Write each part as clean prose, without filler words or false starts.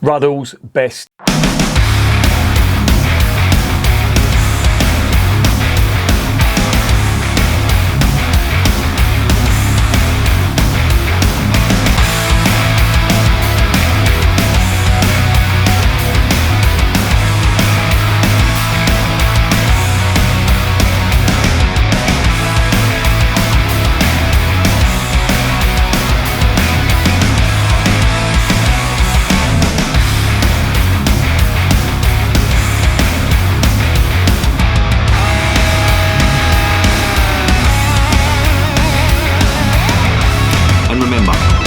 Ruddle's best.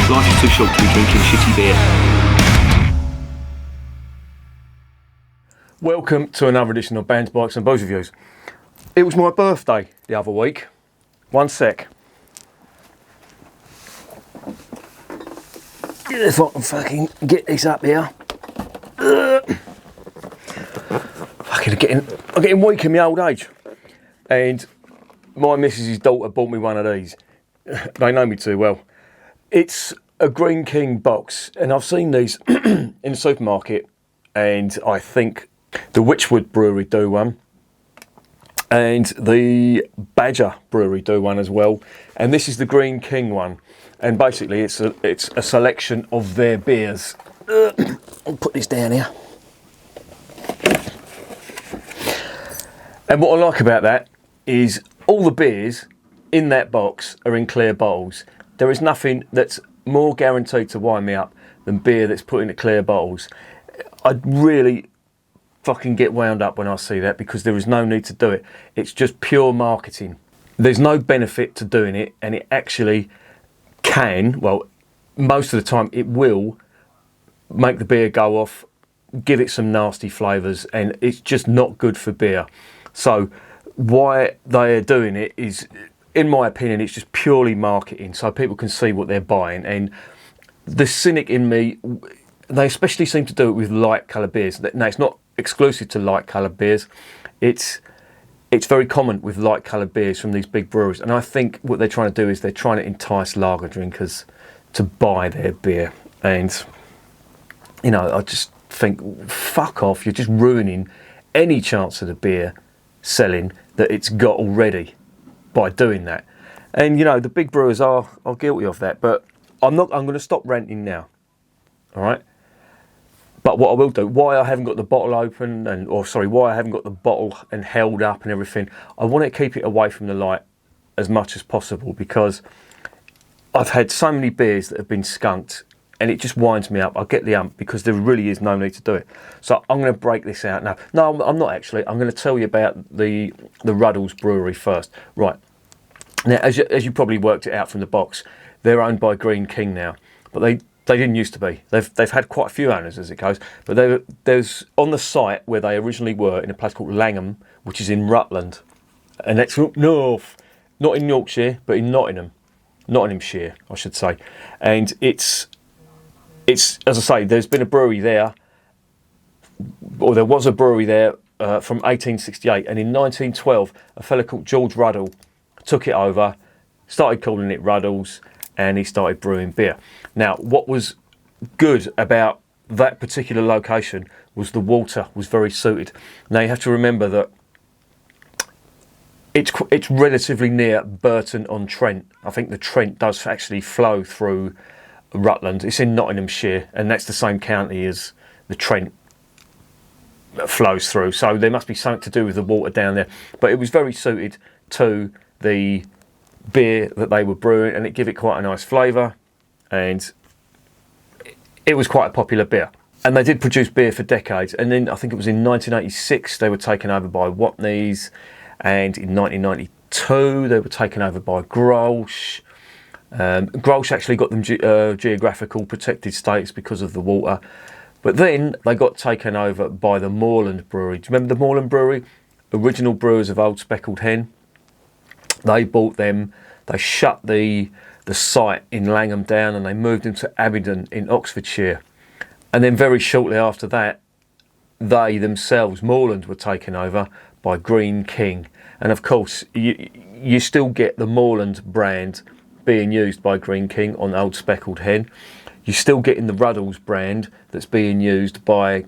Life is too short to be drinking shitty beer. Welcome to another edition of Bands, Bikes and Booze Reviews. It was my birthday the other week. One sec. If I can fucking get this up here. I'm getting weak in my old age. And my missus's daughter bought me one of these. They know me too well. It's a Greene King box, and I've seen these in the supermarket, and I think the Witchwood Brewery do one, and the Badger Brewery do one as well, and this is the Greene King one, and basically it's a selection of their beers. I'll put this down here. And what I like about that is all the beers in that box are in clear bottles. There is nothing that's more guaranteed to wind me up than beer that's put into clear bottles. I really fucking get wound up when I see that, because there is no need to do it. It's just pure marketing. There's no benefit to doing it, and it actually can, well, most of the time it will make the beer go off, give it some nasty flavours, and it's just not good for beer. So why they are doing it is, in my opinion, it's just purely marketing, so people can see what they're buying. And the cynic in me, they especially seem to do it with light coloured beers. Now, it's not exclusive to light coloured beers. It's very common with light coloured beers from these big breweries. And I think what they're trying to do is they're trying to entice lager drinkers to buy their beer. And, you know, I just think, fuck off. You're just ruining any chance of the beer selling that it's got already by doing that. And you know, the big brewers are guilty of that, but I'm going to stop ranting now. All right. But what I will do, why I haven't got the bottle open, why I haven't got the bottle and held up and everything, I want to keep it away from the light as much as possible, because I've had so many beers that have been skunked and it just winds me up. I get the ump, because there really is no need to do it. So I'm going to break this out now. No, I'm not actually. I'm going to tell you about the Ruddles Brewery first. Right. Now, as you probably worked it out from the box, they're owned by Greene King now, but they didn't used to be. They've had quite a few owners as it goes, but there's on the site where they originally were, in a place called Langham, which is in Rutland, and that's up north, not in Yorkshire, but in Nottinghamshire, I should say. And it's as I say, there's been a brewery there, or there was a brewery there from 1868, and in 1912, a fella called George Ruddle took it over, started calling it Ruddles, and he started brewing beer. Now, what was good about that particular location was the water was very suited. Now, you have to remember that it's relatively near Burton-on-Trent. I think the Trent does actually flow through Rutland. It's in Nottinghamshire, and that's the same county as the Trent flows through. So there must be something to do with the water down there. But it was very suited to the beer that they were brewing, and it gave it quite a nice flavour, and it was quite a popular beer. And they did produce beer for decades, and then I think it was in 1986 they were taken over by Watney's, and in 1992 they were taken over by Grolsch. Grolsch actually got them geographical protected status because of the water, but then they got taken over by the Moreland Brewery. Do you remember the Moreland Brewery? Original brewers of Old Speckled Hen. They bought them, they shut the site in Langham down, and they moved them to Abingdon in Oxfordshire. And then very shortly after that, they themselves, Moreland, were taken over by Greene King. And of course, you still get the Moreland brand being used by Greene King on Old Speckled Hen. You're still getting the Ruddles brand that's being used by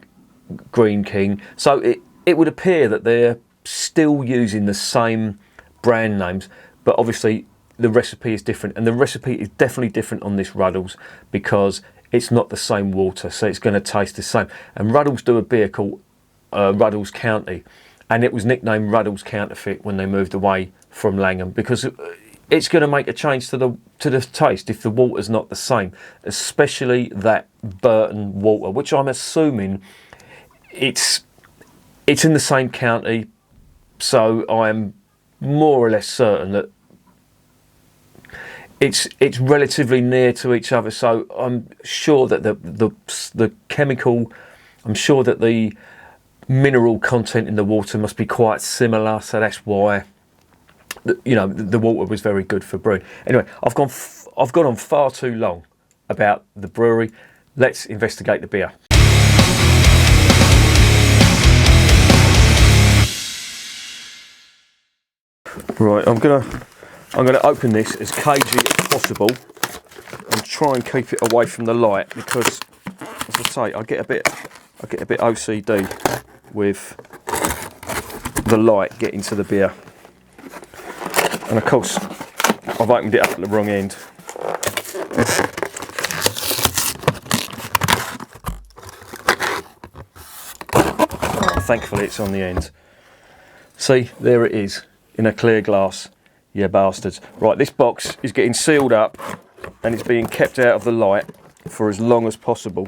Greene King. So it would appear that they're still using the same brand names, but obviously the recipe is different, and the recipe is definitely different on this Ruddles because it's not the same water, so it's going to taste the same. And Ruddles do a beer called Ruddles County, and it was nicknamed Ruddles Counterfeit when they moved away from Langham, because it's going to make a change to the taste if the water's not the same, especially that Burton water, which I'm assuming it's in the same county, so I'm more or less certain that it's relatively near to each other. So I'm sure that the chemical, I'm sure that the mineral content in the water must be quite similar. So that's why the water was very good for brewing. Anyway, I've gone on far too long about the brewery. Let's investigate the beer. Right, I'm gonna open this as cagey as possible and try and keep it away from the light, because, as I say, I get a bit OCD with the light getting to the beer. And of course, I've opened it up at the wrong end. Thankfully, it's on the end. See, there it is, in a clear glass. Yeah, bastards. Right, this box is getting sealed up and it's being kept out of the light for as long as possible,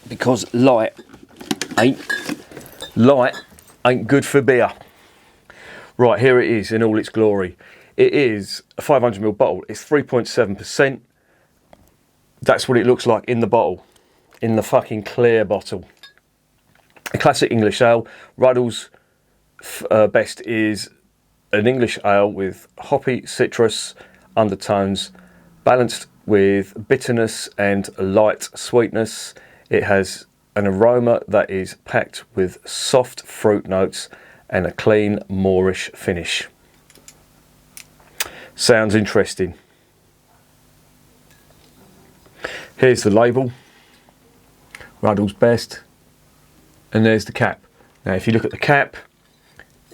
because light ain't good for beer. Right, here it is in all its glory. It is a 500ml bottle. It's 3.7%. That's what it looks like in the bottle, in the fucking clear bottle. A classic English ale. Ruddles best is an English ale with hoppy citrus undertones, balanced with bitterness and light sweetness. It has an aroma that is packed with soft fruit notes and a clean moorish finish. Sounds interesting. Here's the label, Ruddles best, and there's the cap. Now if you look at the cap,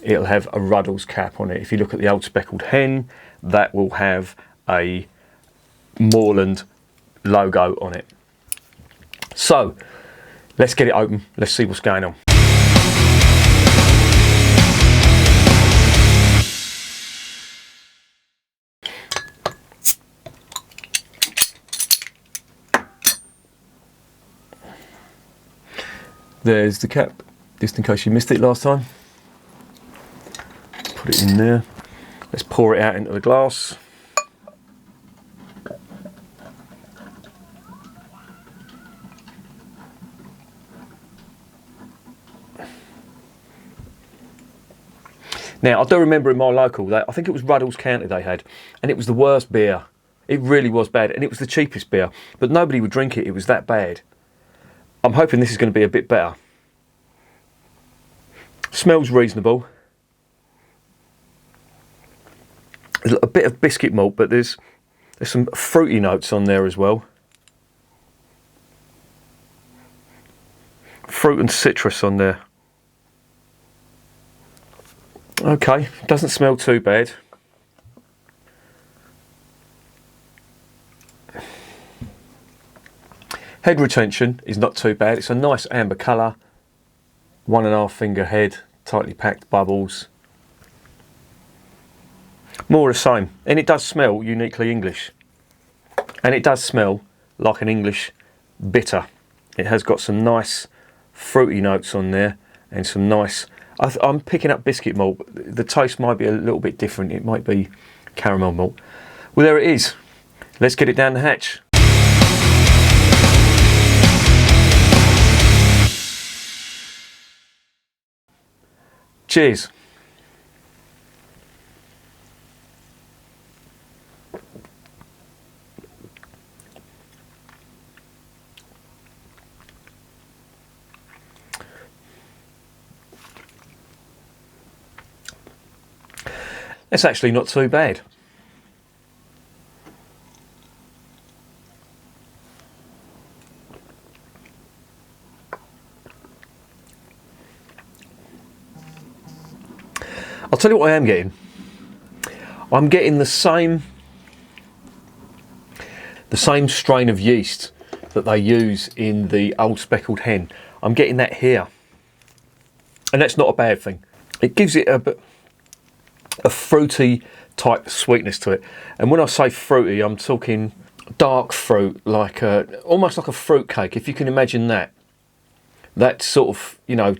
it'll have a Ruddles cap on it. If you look at the old speckled hen, that will have a Moorland logo on it. So let's get it open, let's see what's going on. There's the cap, just in case you missed it last time. Put it in there. Let's pour it out into the glass. Now, I do remember in my local that I think it was Ruddles County they had, and it was the worst beer. It really was bad, and it was the cheapest beer, but nobody would drink it. It was that bad. I'm hoping this is going to be a bit better. Smells reasonable. There's a bit of biscuit malt, but there's some fruity notes on there as well. Fruit and citrus on there. Okay, doesn't smell too bad. Head retention is not too bad. It's a nice amber colour. 1.5 finger head, tightly packed bubbles. More of the same. And it does smell uniquely English. And it does smell like an English bitter. It has got some nice fruity notes on there and some nice... I'm picking up biscuit malt. The taste might be a little bit different. It might be caramel malt. Well, there it is. Let's get it down the hatch. Cheers. That's actually not too bad. I'll tell you what I am getting. I'm getting the same strain of yeast that they use in the Old Speckled Hen. I'm getting that here, and that's not a bad thing. It gives it a fruity type sweetness to it, and when I say fruity, I'm talking dark fruit, like almost like a fruit cake, if you can imagine that. That sort of, you know,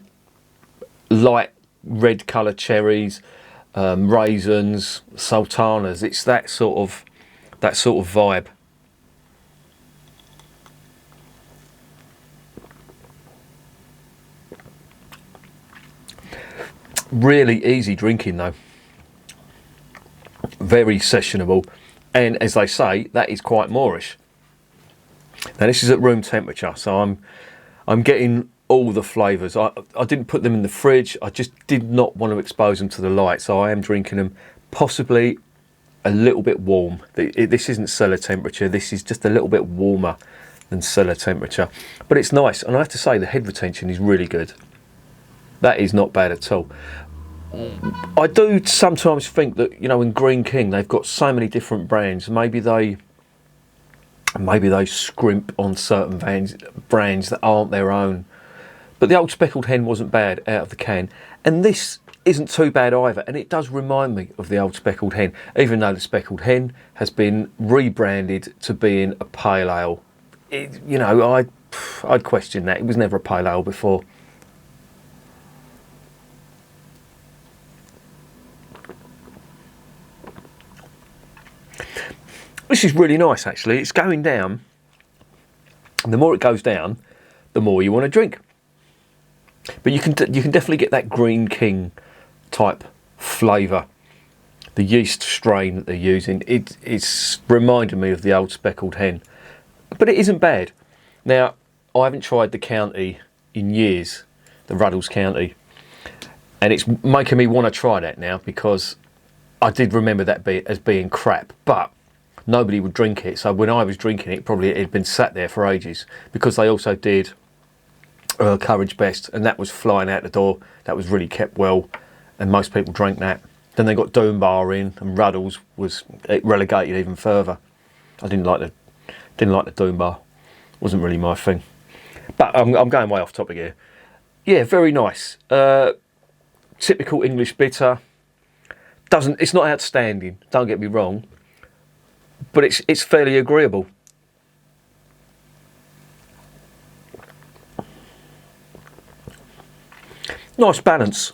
light red coloured cherries, raisins, sultanas. It's that sort of vibe. Really easy drinking though. Very sessionable, and as they say, that is quite Moorish. Now this is at room temperature, so I'm getting all the flavours. I didn't put them in the fridge. I just did not want to expose them to the light, so I am drinking them possibly a little bit warm. This isn't cellar temperature. This is just a little bit warmer than cellar temperature, but it's nice. And I have to say, the head retention is really good. That is not bad at all. I do sometimes think that, you know, in Greene King they've got so many different brands. Maybe they scrimp on certain brands that aren't their own. But the Old Speckled Hen wasn't bad out of the can, and this isn't too bad either. And it does remind me of the Old Speckled Hen, even though the Speckled Hen has been rebranded to being a pale ale. You know, I'd question that. It was never a pale ale before. This is really nice, actually. It's going down. And the more it goes down, the more you want to drink. But you can definitely get that Greene King type flavour. The yeast strain that they're using, it's reminded me of the Old Speckled Hen. But it isn't bad. Now, I haven't tried the County in years, the Ruddles County. And it's making me want to try that now, because I did remember that as being crap. But nobody would drink it. So when I was drinking it, probably it had been sat there for ages, because they also did Courage Best, and that was flying out the door. That was really kept well, and most people drank that. Then they got Doombar in, and Ruddles was relegated even further. I didn't like the Doombar. Wasn't really my thing. But I'm going way off topic here. Yeah, very nice. Typical English bitter. It's not outstanding. Don't get me wrong, but it's fairly agreeable. Nice balance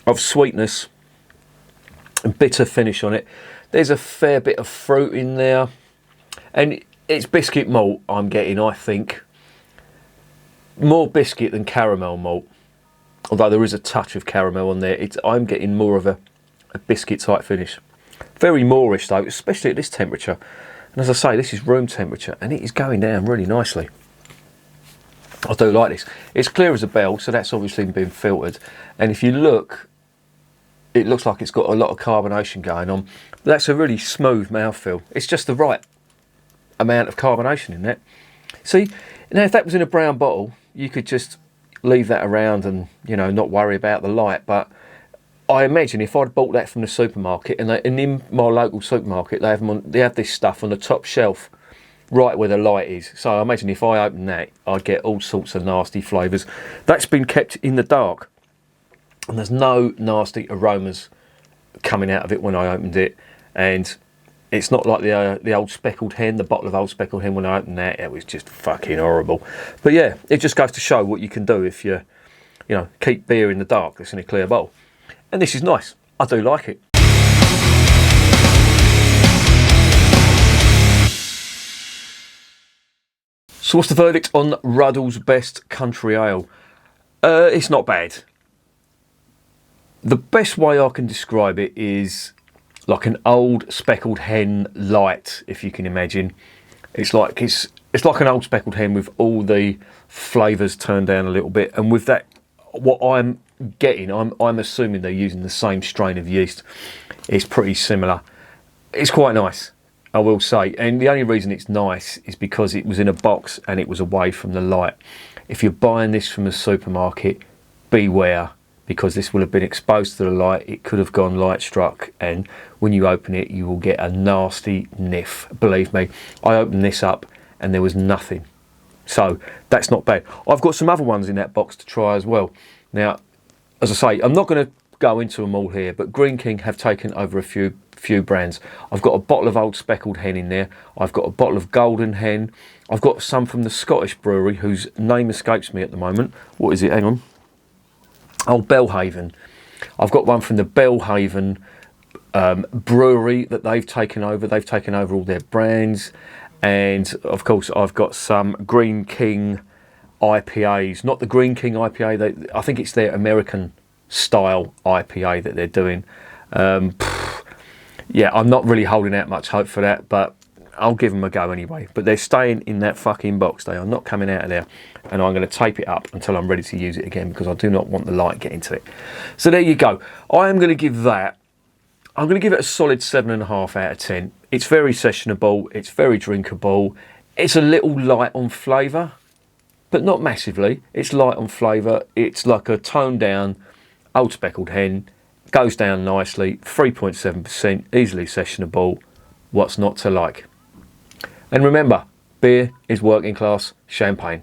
of sweetness and bitter finish on it. There's a fair bit of fruit in there, and it's biscuit malt I'm getting, I think. More biscuit than caramel malt, although there is a touch of caramel on there. I'm getting more of a biscuit type finish. Very Moorish though, especially at this temperature. And as I say, this is room temperature, and it is going down really nicely. I do like this. It's clear as a bell, so that's obviously been filtered. And if you look, it looks like it's got a lot of carbonation going on. But that's a really smooth mouthfeel. It's just the right amount of carbonation in that. See, now if that was in a brown bottle, you could just leave that around and, you know, not worry about the light. But I imagine if I'd bought that from the supermarket, and in my local supermarket, they have this stuff on the top shelf, right where the light is. So I imagine if I open that, I'd get all sorts of nasty flavours. That's been kept in the dark, and there's no nasty aromas coming out of it when I opened it. And it's not like the Old Speckled Hen, the bottle of Old Speckled Hen. When I opened that, it was just fucking horrible. But yeah, it just goes to show what you can do if you keep beer in the dark that's in a clear bowl. And this is nice. I do like it. So what's the verdict on Ruddle's Best Country Ale? It's not bad. The best way I can describe it is like an Old Speckled Hen light, if you can imagine. It's like an Old Speckled Hen with all the flavours turned down a little bit, and with that, what I'm getting, I'm assuming they're using the same strain of yeast. It's pretty similar. It's quite nice, I will say, and the only reason it's nice is because it was in a box and it was away from the light. If you're buying this from a supermarket, beware. because this will have been exposed to the light. It could have gone light struck, and when you open it, you will get a nasty niff. Believe me, I opened this up and there was nothing. So that's not bad. I've got some other ones in that box to try as well. Now, as I say, I'm not going to go into them all here, but Greene King have taken over a few brands. I've got a bottle of Old Speckled Hen in there. I've got a bottle of Golden Hen. I've got some from the Scottish brewery whose name escapes me at the moment. What is it? Hang on. Oh, Belhaven. I've got one from the Belhaven brewery that they've taken over. They've taken over all their brands. And of course, I've got some Greene King IPAs. Not the Greene King IPA. I think it's their American style IPA that they're doing. Yeah, I'm not really holding out much hope for that, but I'll give them a go anyway. But they're staying in that fucking box. They are not coming out of there. And I'm going to tape it up until I'm ready to use it again, because I do not want the light getting to it. So there you go. I am going to give that, I'm going to give it a solid 7.5 out of 10. It's very sessionable. It's very drinkable. It's a little light on flavour, but not massively. It's light on flavour. It's like a toned down Old Speckled Hen. Goes down nicely. 3.7%. Easily sessionable. What's not to like? And remember, beer is working class champagne.